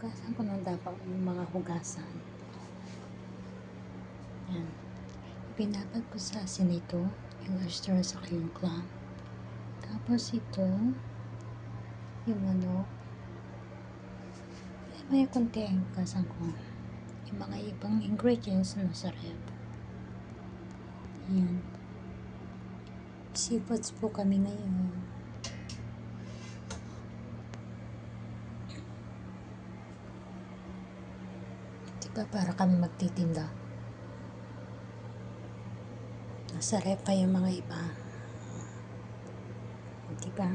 Hugasan ko ng dapat yung mga hugasan. Yan. Ipinapat ko sa asin ito, yung oyster sa yung clam. Tapos ito, yung manok. May konti ang hugasan ko. Yung mga ibang ingredients na nasa ref. Yan. Seafoods po kami ngayon. Diba para kami magtitinda. Nasa ref pa yung mga iba. Diba?